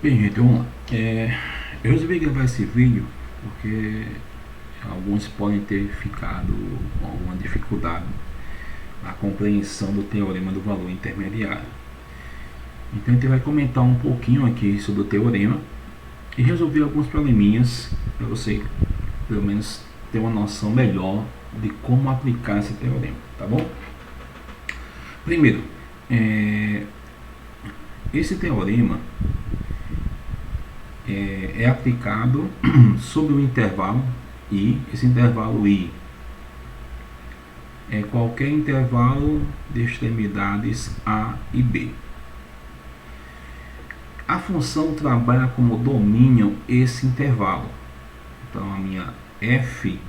Bem, gente, vamos lá. Eu resolvi gravar esse vídeo porque alguns podem ter ficado com alguma dificuldade na compreensão do teorema do valor intermediário. Então a gente vai comentar um pouquinho aqui sobre o teorema e resolver alguns probleminhas para você, pelo menos, ter uma noção melhor de como aplicar esse teorema, tá bom? Primeiro, esse teorema é aplicado sobre o intervalo I. Esse intervalo I é qualquer intervalo de extremidades A e B. A função trabalha como domínio esse intervalo. Então a minha f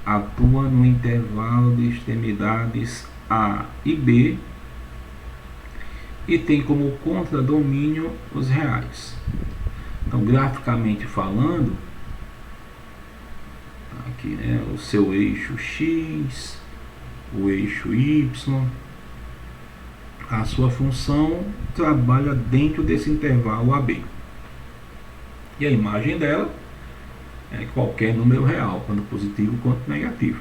atua no intervalo de extremidades A e B e tem como contradomínio os reais. Então, graficamente falando, aqui, né, o seu eixo X, o eixo Y, a sua função trabalha dentro desse intervalo AB. E a imagem dela é qualquer número real, quanto positivo quanto negativo.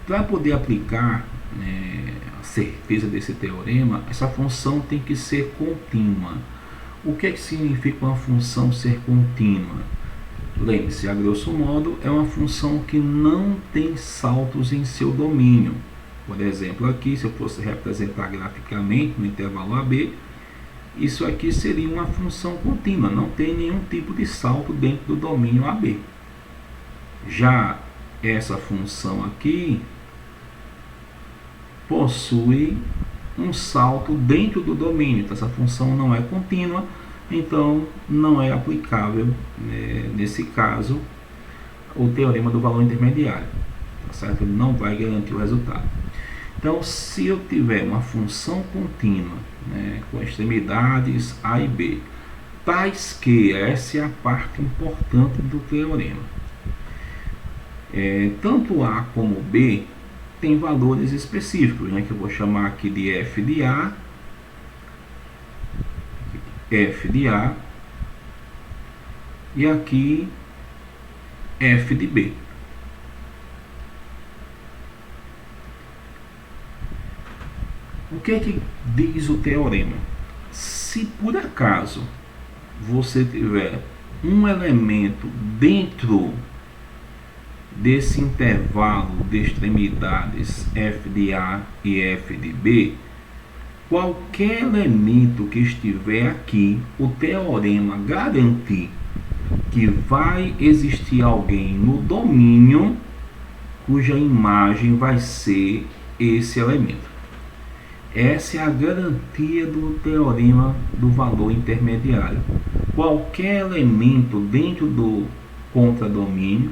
Para poder aplicar a certeza desse teorema, essa função tem que ser contínua. O que significa uma função ser contínua? Lembre-se, a grosso modo, é uma função que não tem saltos em seu domínio. Por exemplo, aqui, se eu fosse representar graficamente no intervalo AB, isso aqui seria uma função contínua, não tem nenhum tipo de salto dentro do domínio AB. Já essa função aqui possui um salto dentro do domínio, então essa função não é contínua, então não é aplicável, nesse caso, o teorema do valor intermediário, tá certo? Ele não vai garantir o resultado. Então, se eu tiver uma função contínua, com extremidades A e B, tais que, essa é a parte importante do teorema, tanto A como B tem valores específicos, que eu vou chamar aqui de f de A, e aqui f de B. O que é que diz o teorema? Se por acaso você tiver um elemento dentro desse intervalo de extremidades f de A e f de B, qualquer elemento que estiver aqui, o teorema garante que vai existir alguém no domínio cuja imagem vai ser esse elemento. Essa é a garantia do teorema do valor intermediário. Qualquer elemento dentro do contradomínio,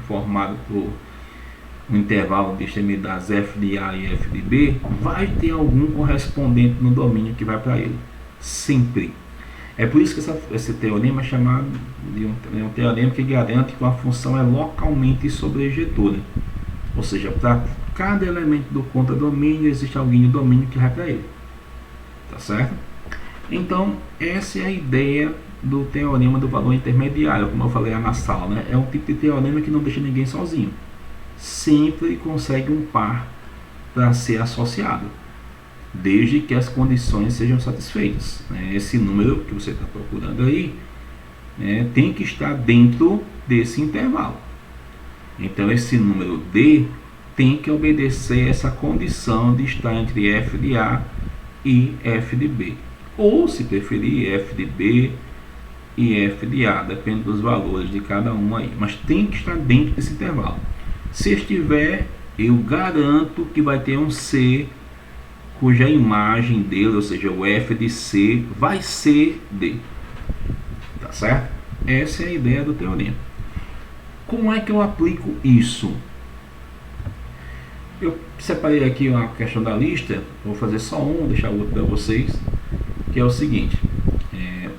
formado por um intervalo de extremidades f de A e f de B, vai ter algum correspondente no domínio que vai para ele. Sempre. É por isso que esse teorema é chamado de um teorema que garante que uma função é localmente sobrejetora. Ou seja, para cada elemento do contradomínio existe alguém no domínio que vai para ele. Tá certo? Então, essa é a ideia do teorema do valor intermediário, como eu falei lá na sala, é um tipo de teorema que não deixa ninguém sozinho, sempre consegue um par para ser associado, desde que as condições sejam satisfeitas. Esse número que você está procurando aí, tem que estar dentro desse intervalo. Então esse número D tem que obedecer essa condição de estar entre f de A e f de B, ou se preferir f de B e f de A, depende dos valores de cada um aí, mas tem que estar dentro desse intervalo. Se estiver, eu garanto que vai ter um C cuja imagem dele, ou seja, o f de C, vai ser D. Tá certo? Essa é a ideia do teorema. Como é que eu aplico isso? Eu separei aqui uma questão da lista, vou fazer só um, deixar o outro para vocês, que é o seguinte: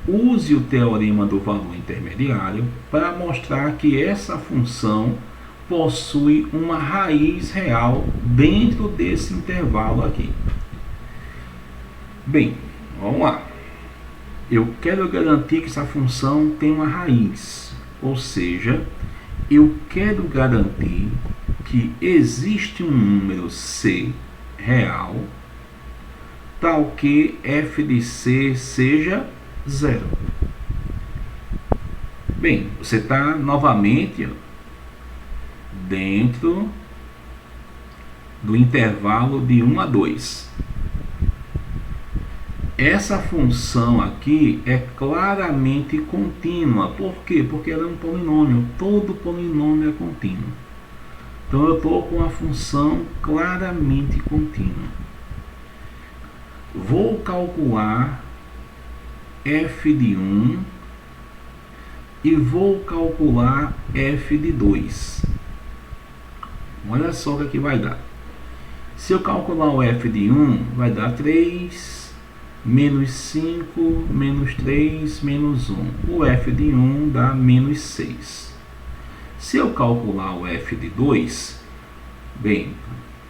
use o teorema do valor intermediário para mostrar que essa função possui uma raiz real dentro desse intervalo aqui. Bem, Vamos lá. Eu quero garantir que essa função tem uma raiz, ou seja, eu quero garantir que existe um número C real tal que f de C seja zero. Bem, você está novamente dentro do intervalo de 1 a 2. Essa função aqui é claramente contínua. Por quê? Porque ela é um polinômio. Todo polinômio é contínuo. Então eu estou com a função claramente contínua. Vou calcular f de 1 e vou calcular f de 2. Olha só o que vai dar. Se eu calcular o f de 1, vai dar 3 menos 5 menos 3 menos 1. O f de 1 dá menos 6. Se eu calcular o f de 2, bem,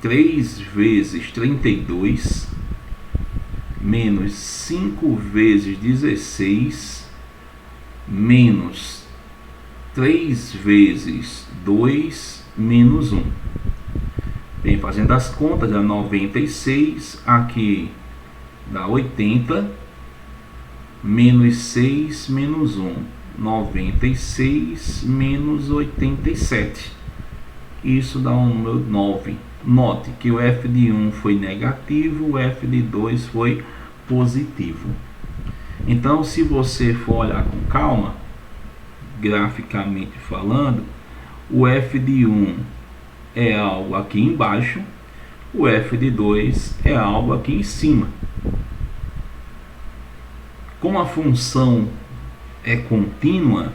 3 vezes 32 menos 5 vezes 16 menos 3 vezes 2 menos 1. Bem, fazendo as contas, dá 96, aqui dá 80, menos 6 menos 1, 96 menos 87. Isso dá um número 9. Note que o f de 1 foi negativo, o f de 2 foi positivo. Então, se você for olhar com calma, graficamente falando, o f de 1 é algo aqui embaixo, o f de 2 é algo aqui em cima. Como a função é contínua,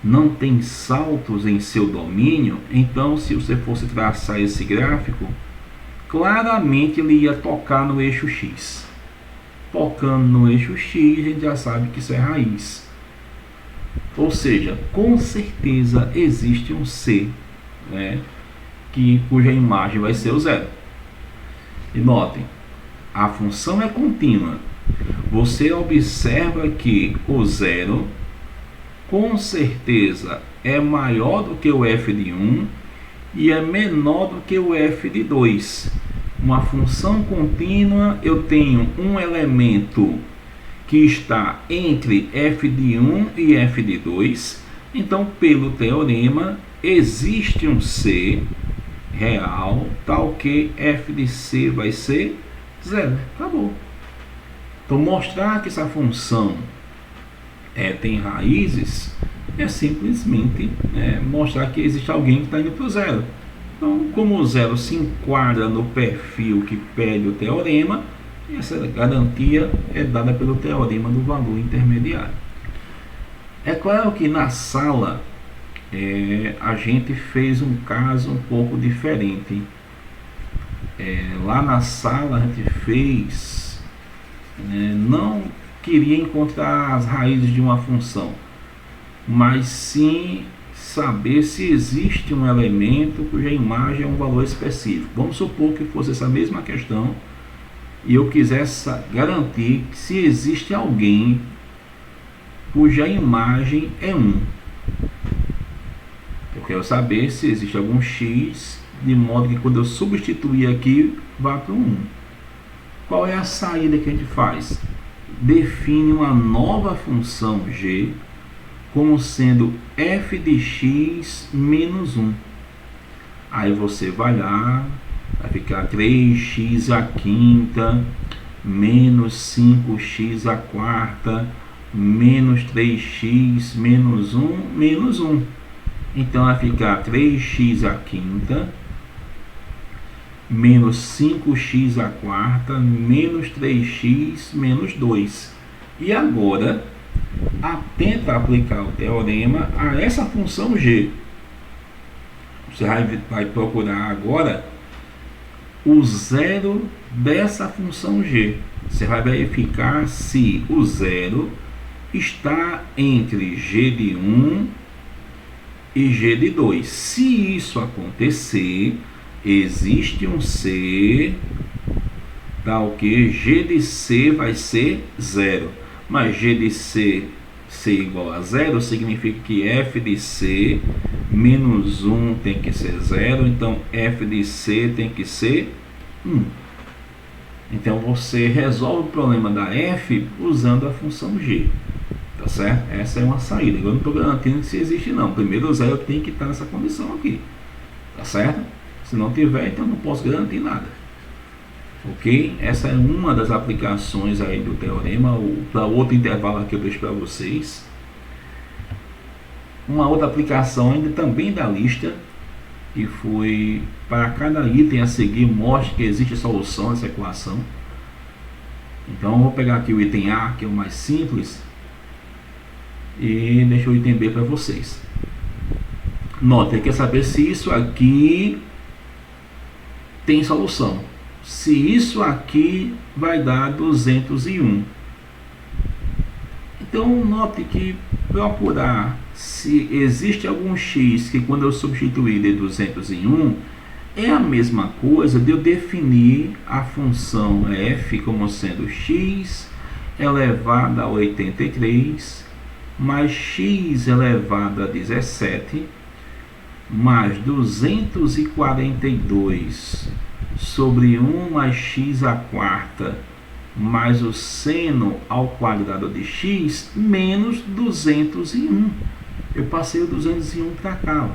não tem saltos em seu domínio, então se você fosse traçar esse gráfico, claramente ele ia tocar no eixo X. Tocando no eixo X, a gente já sabe que isso é raiz. Ou seja, com certeza existe um C, né, cuja imagem vai ser o zero. E notem, a função é contínua. Você observa que o zero com certeza é maior do que o f de 1 e é menor do que o f de 2. Uma função contínua, eu tenho um elemento que está entre f de 1 e f de 2. Então, pelo teorema, existe um C real tal que f de C vai ser zero. Acabou. Então, mostrar que essa função tem raízes é simplesmente mostrar que existe alguém que está indo para o zero. Então, como o zero se enquadra no perfil que pede o teorema, essa garantia é dada pelo teorema do valor intermediário. É claro que na sala a gente fez um caso um pouco diferente. Lá na sala a gente fez, não queria encontrar as raízes de uma função, mas sim saber se existe um elemento cuja imagem é um valor específico. Vamos supor que fosse essa mesma questão e eu quisesse garantir que se existe alguém cuja imagem é 1. Eu quero saber se existe algum x, de modo que quando eu substituir aqui, vá para o 1. Qual é a saída que a gente faz? Define uma nova função g como sendo f de x menos 1. Aí você vai lá, vai ficar 3x à quinta menos 5x à quarta menos 3x menos 1 menos 1. Então vai ficar 3x à quinta menos 5x à quarta menos 3x menos 2. E agora tenta aplicar o teorema a essa função g. Você vai procurar agora o zero dessa função g. Você vai verificar se o zero está entre g de 1 e g de 2. Se isso acontecer, existe um C dá o que? G de C vai ser 0. Mas G de C ser igual a 0 significa que F de C menos 1 tem que ser 0. Então F de C tem que ser 1. Então você resolve o problema da F usando a função G. Tá certo? Essa é uma saída. Eu não estou garantindo que se existe não. Primeiro o 0 tem que estar nessa condição aqui. Tá certo? Se não tiver, então não posso garantir nada. Ok? Essa é uma das aplicações aí do teorema. Para outro intervalo aqui eu deixo para vocês. Uma outra aplicação ainda também da lista, que foi para cada item a seguir mostre que existe solução dessa equação. Então eu vou pegar aqui o item A, que é o mais simples, e deixo o item B para vocês. Nota, quer saber se isso aqui tem solução. Se isso aqui vai dar 201. Então note que procurar se existe algum x que quando eu substituir de 201 é a mesma coisa de eu definir a função f como sendo x elevado a 83 mais x elevado a 17 mais 242 sobre 1 mais x à quarta mais o seno ao quadrado de x menos 201. Eu passei o 201 para cá.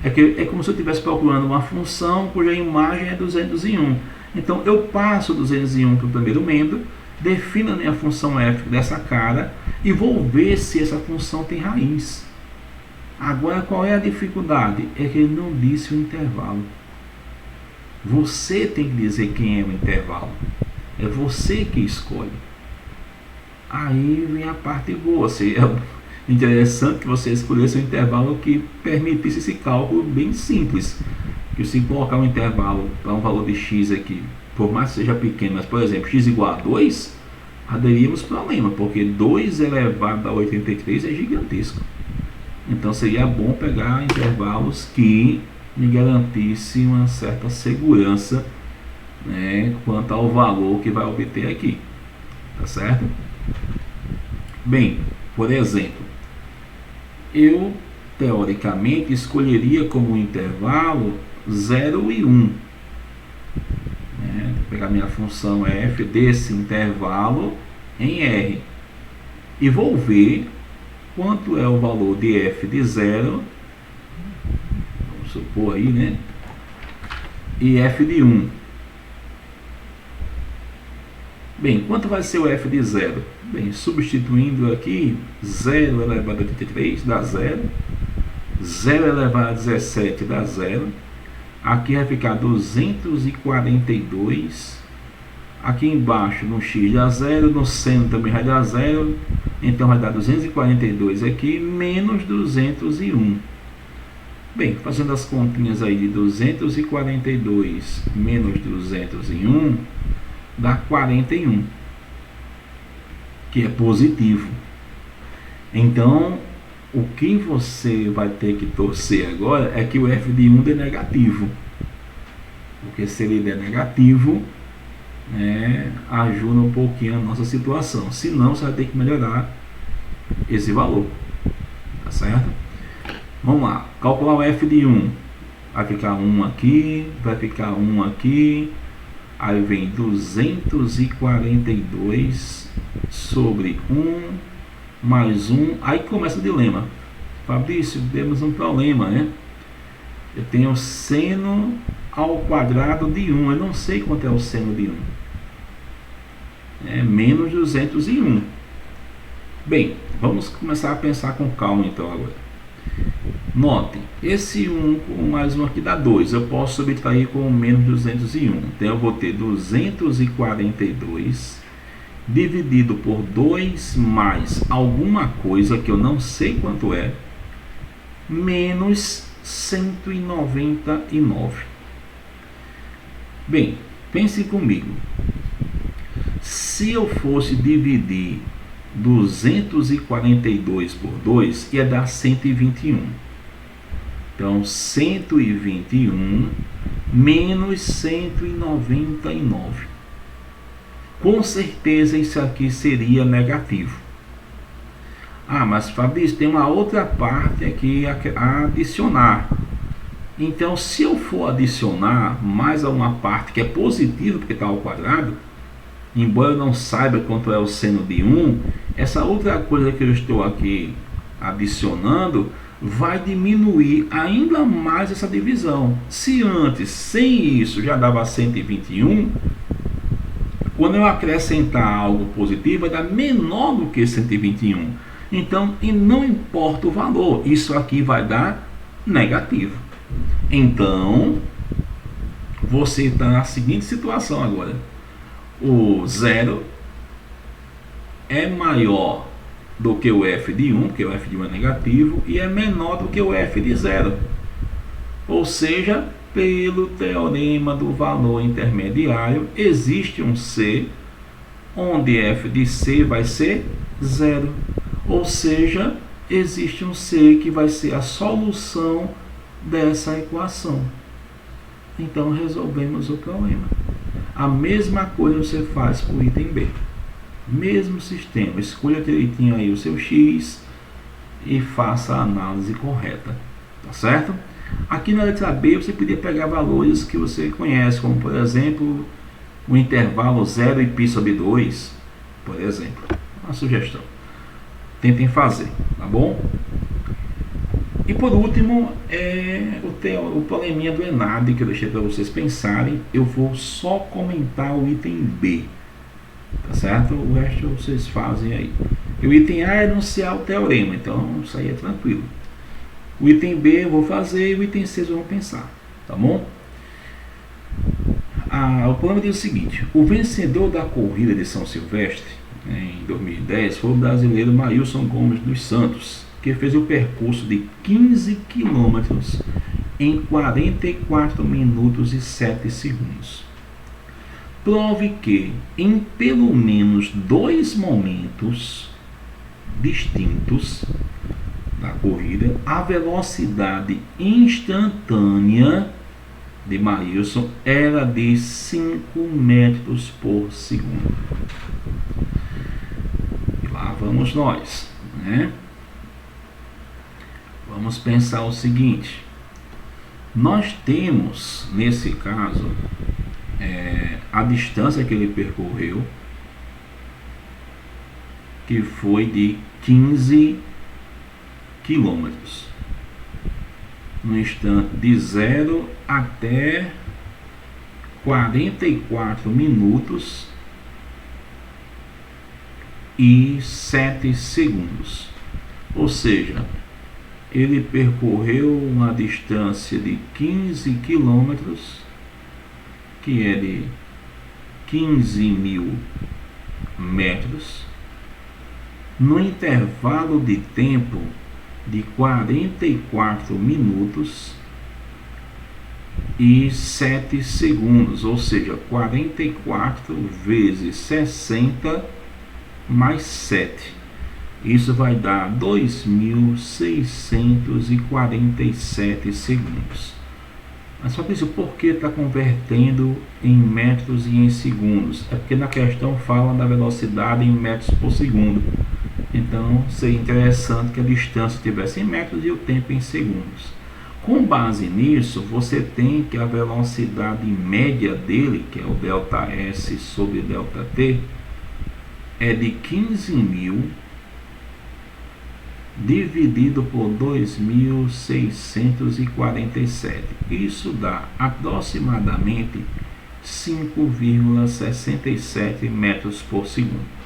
É como se eu estivesse procurando uma função cuja imagem é 201. Então eu passo o 201 para o primeiro membro, defino a minha função f dessa cara e vou ver se essa função tem raiz. Agora qual é a dificuldade? É que ele não disse o intervalo. Você tem que dizer quem é o intervalo. É você que escolhe. Aí vem a parte boa. É interessante que você escolhesse um intervalo que permitisse esse cálculo bem simples. Que se colocar um intervalo para um valor de x aqui, por mais que seja pequeno, mas por exemplo, x igual a 2, teríamos problema, porque 2 elevado a 83 é gigantesco. Então seria bom pegar intervalos que me garantissem uma certa segurança, né, quanto ao valor que vai obter aqui, tá certo? Bem, por exemplo, eu teoricamente escolheria como intervalo 0 e 1, né? Vou pegar minha função f desse intervalo em R e vou ver quanto é o valor de f de 0, vamos supor aí, né, e f de 1. Bem, quanto vai ser o f de 0? Bem, substituindo aqui, 0 elevado a 83 dá 0. 0 elevado a 17 dá 0. Aqui vai ficar 242. Aqui embaixo no x dá 0, no seno também vai dar 0. Então vai dar 242 aqui, menos 201. Bem, fazendo as continhas aí de 242 menos 201... dá 41, que é positivo. Então, o que você vai ter que torcer agora é que o f de 1 dê negativo. Porque se ele der negativo, ajuda um pouquinho a nossa situação. Se não, você vai ter que melhorar esse valor. Tá certo? Vamos lá. Calcular o f de 1. Vai ficar 1 aqui, vai ficar 1 aqui. Aí vem 242 sobre 1 mais 1. Aí começa o dilema. Fabrício, temos um problema, né? Eu tenho seno ao quadrado de 1. Eu não sei quanto é o seno de 1. É menos 201. Bem, vamos começar a pensar com calma então agora. Note, esse 1 com mais 1 aqui dá 2. Eu posso subtrair com menos 201. Então eu vou ter 242 dividido por 2 mais alguma coisa que eu não sei quanto é, menos 199. Bem, pense comigo. Se eu fosse dividir 242 por 2, ia dar 121. Então, 121 menos 199. com certeza isso aqui seria negativo. Ah, mas Fabrício, tem uma outra parte aqui a adicionar. Então, se eu for adicionar mais a uma parte que é positiva, porque está ao quadrado, embora eu não saiba quanto é o seno de 1, essa outra coisa que eu estou aqui adicionando vai diminuir ainda mais essa divisão. Se antes, sem isso, já dava 121, quando eu acrescentar algo positivo, vai dar menor do que 121. Então, e não importa o valor, isso aqui vai dar negativo. Então, você está na seguinte situação agora. O 0 é maior do que o f de 1, porque o f de 1 é negativo, e é menor do que o f de 0. Ou seja, pelo teorema do valor intermediário, existe um C, onde f de C vai ser 0. Ou seja, existe um C que vai ser a solução dessa equação. Então, resolvemos o problema. A mesma coisa você faz para o item B. Mesmo sistema, escolha direitinho aí o seu X e faça a análise correta, tá certo? Aqui na letra B você podia pegar valores que você conhece, como por exemplo o intervalo 0 e π sobre 2, por exemplo. Uma sugestão. Tentem fazer, tá bom? E por último, o probleminha do ENAD que eu deixei para vocês pensarem. Eu vou só comentar o item B, tá certo? O resto vocês fazem aí. E o item A é enunciar o teorema, então isso aí é tranquilo. O item B eu vou fazer e o item C vocês vão pensar, tá bom? O problema diz o seguinte: o vencedor da corrida de São Silvestre em 2010 foi o brasileiro Maílson Gomes dos Santos, que fez o percurso de 15 quilômetros em 44 minutos e 7 segundos. Prove que, em pelo menos 2 momentos distintos da corrida, a velocidade instantânea de Maílson era de 5 metros por segundo. E lá vamos nós, né? Vamos pensar o seguinte: nós temos, nesse caso, a distância que ele percorreu, que foi de 15 quilômetros, no instante de 0 até 44 minutos e 7 segundos. Ou seja, ele percorreu uma distância de 15 quilômetros, que é de 15.000 metros, no intervalo de tempo de 44 minutos e 7 segundos, ou seja, 44 vezes 60 mais 7. Isso vai dar 2.647 segundos. Mas só isso, por que está convertendo em metros e em segundos? É porque na questão fala da velocidade em metros por segundo. Então seria interessante que a distância estivesse em metros e o tempo em segundos. Com base nisso, você tem que a velocidade média dele, que é o ΔS sobre ΔT, é de 15.000 dividido por 2.647. Isso dá aproximadamente 5,67 metros por segundo.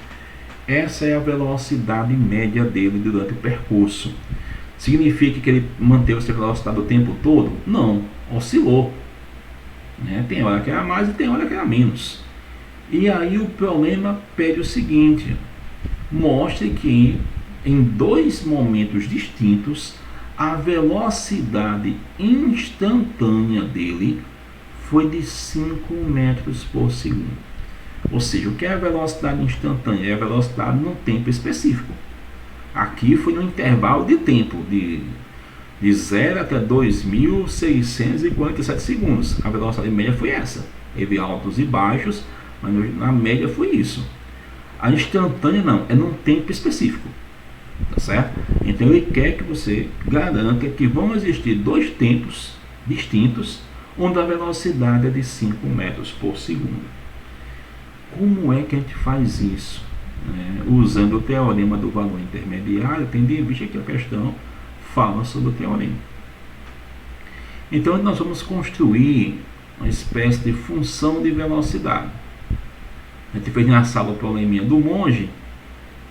Essa é a velocidade média dele durante o percurso. Significa que ele manteve essa velocidade o tempo todo? Não, oscilou, né? Tem hora que era mais e tem hora que era menos. E aí o problema pede o seguinte: mostre que em 2 momentos distintos a velocidade instantânea dele foi de 5 metros por segundo. Ou seja, o que é a velocidade instantânea? É a velocidade no tempo específico. Aqui foi no intervalo de tempo de 0 até 2.647 segundos. A velocidade média foi essa. Teve altos e baixos, mas na média foi isso. A instantânea não, é num tempo específico, tá certo? Então ele quer que você garanta que vão existir dois tempos distintos, onde a velocidade é de 5 metros por segundo. Como é que a gente faz isso? Usando o teorema do valor intermediário, tendo em vista que a questão fala sobre o teorema. Então nós vamos construir uma espécie de função de velocidade. A gente fez na sala o probleminha do monge.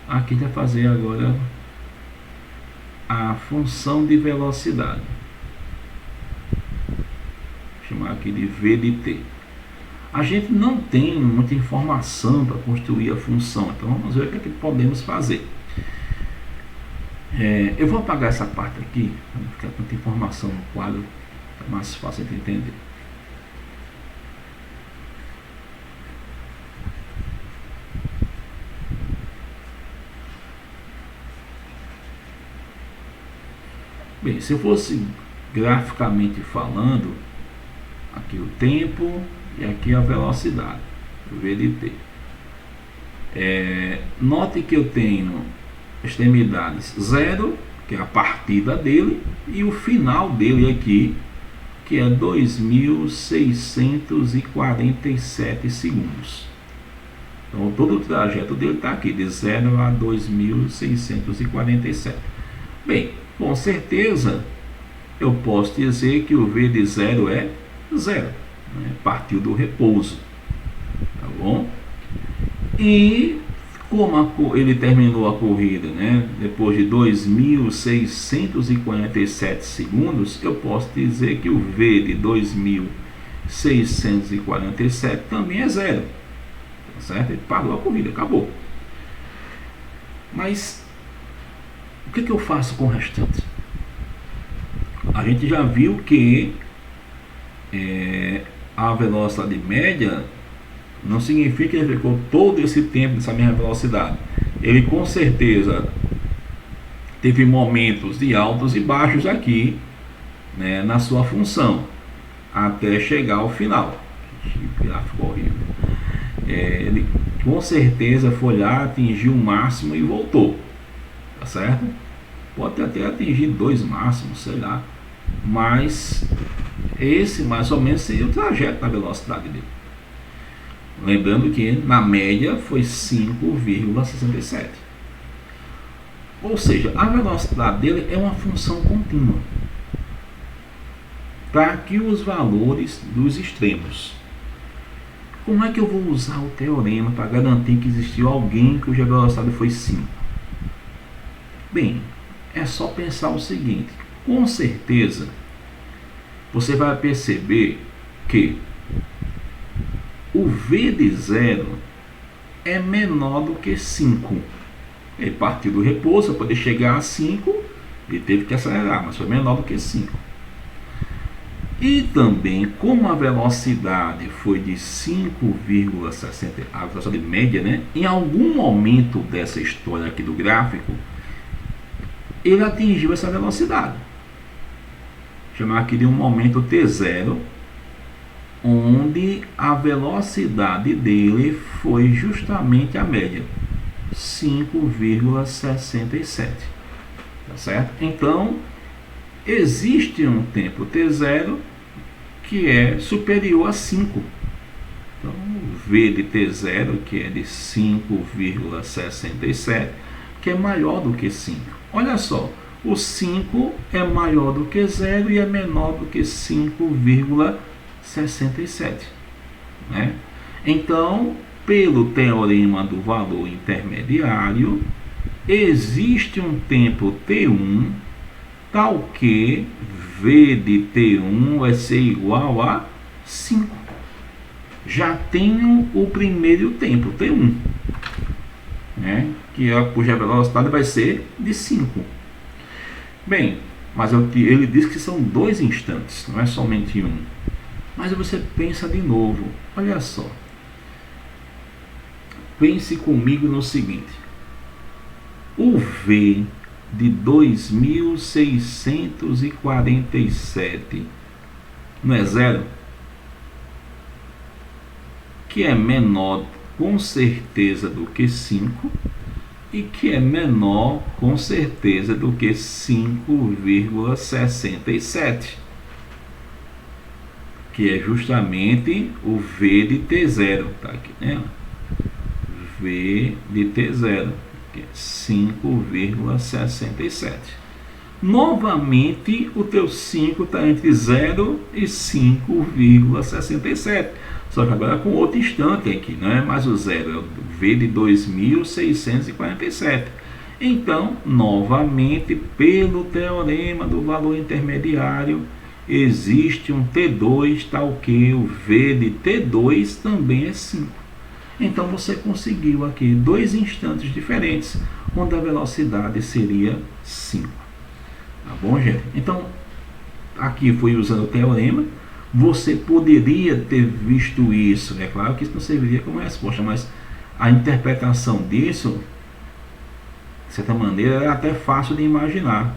Aqui a gente vai fazer agora a função de velocidade. Vou chamar aqui de V de t. A gente não tem muita informação para construir a função, então vamos ver o que é que podemos fazer. Eu vou apagar essa parte aqui, para não ficar tanta informação no quadro, é mais fácil de entender. Bem, se eu fosse graficamente falando, aqui o tempo e aqui a velocidade, V de t. Note que eu tenho extremidades 0, que é a partida dele, e o final dele aqui, que é 2.647 segundos. Então todo o trajeto dele está aqui, de 0 a 2.647. Bem, com certeza eu posso dizer que o V de 0 é 0, partiu do repouso, tá bom? E como ele terminou a corrida, depois de 2.647 segundos, eu posso dizer que o V de 2.647 também é 0, tá certo? Ele parou a corrida, acabou. Mas o que eu faço com o restante? A gente já viu que a velocidade média não significa que ele ficou todo esse tempo nessa mesma velocidade. Ele com certeza teve momentos de altos e baixos aqui, na sua função, até chegar ao final. Que gráfico horrível. Ele com certeza foi lá, atingiu o máximo e voltou, tá certo? Pode até atingir 2 máximos, sei lá, mas esse mais ou menos seria o trajeto da velocidade dele. Lembrando que na média foi 5,67. Ou seja, a velocidade dele é uma função contínua. Para aqui os valores dos extremos. Como é que eu vou usar o teorema para garantir que existiu alguém cuja velocidade foi 5? Bem, é só pensar o seguinte. Com certeza, você vai perceber que o V de 0 é menor do que 5. Ele partiu do repouso para poder chegar a 5, ele teve que acelerar, mas foi menor do que 5. E também, como a velocidade foi de 5,60, a velocidade média, em algum momento dessa história aqui do gráfico, ele atingiu essa velocidade. Vou chamar aqui de um momento T0, onde a velocidade dele foi justamente a média, 5,67, tá certo? Então existe um tempo T0 que é superior a 5. Então o V de T0, que é de 5,67, que é maior do que 5. Olha só, o 5 é maior do que 0 e é menor do que 5,67, Então, pelo teorema do valor intermediário, existe um tempo T1 tal que V de T1 vai ser igual a 5. Já tenho o primeiro tempo, T1, cuja velocidade vai ser de 5. Bem, mas ele diz que são 2 instantes, não é somente um. Mas você pensa de novo, olha só. Pense comigo no seguinte. O V de 2.647 não é 0? que é menor com certeza do que 5 e que é menor com certeza do que 5,67, que é justamente o V de T0, tá aqui, né? V de T0, que é 5,67. Novamente, o teu 5 está entre 0 e 5,67. Só que agora com outro instante aqui, não é mais o 0, é o V de 2647. Então, novamente, pelo teorema do valor intermediário, existe um T2 tal que o V de T2 também é 5. Então você conseguiu aqui dois instantes diferentes, onde a velocidade seria 5. Tá bom, gente? Então, aqui foi usando o teorema. Você poderia ter visto isso, é claro que isso não serviria como resposta, mas a interpretação disso, de certa maneira, é até fácil de imaginar.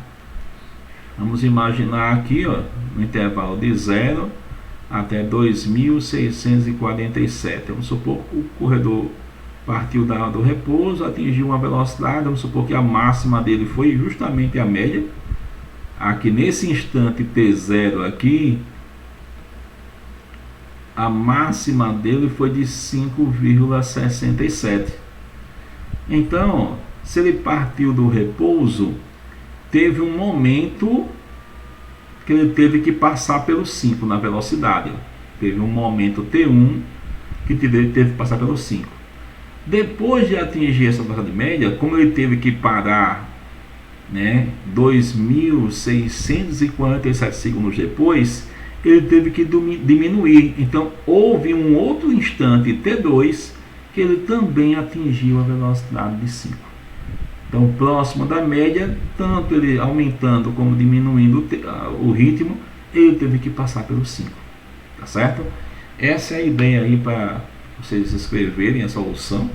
Vamos imaginar aqui, ó, no intervalo de 0 até 2647. Vamos supor que o corredor partiu do repouso, atingiu uma velocidade, vamos supor que a máxima dele foi justamente a média. Aqui nesse instante T0 aqui, a máxima dele foi de 5,67. Então, se ele partiu do repouso, teve um momento que ele teve que passar pelo 5 na velocidade. Teve um momento T1 que teve que passar pelo 5. Depois de atingir essa velocidade média, como ele teve que parar, né, 2.647 segundos depois, ele teve que diminuir. Então houve um outro instante T2 que ele também atingiu a velocidade de 5. Então, próximo da média, tanto ele aumentando como diminuindo o ritmo, ele teve que passar pelo 5. Tá certo? Essa é a ideia aí para vocês escreverem a solução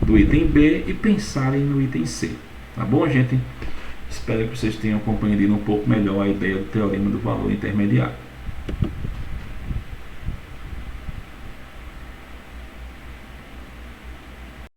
do item B e pensarem no item C. Tá bom, gente? Espero que vocês tenham compreendido um pouco melhor a ideia do teorema do valor intermediário.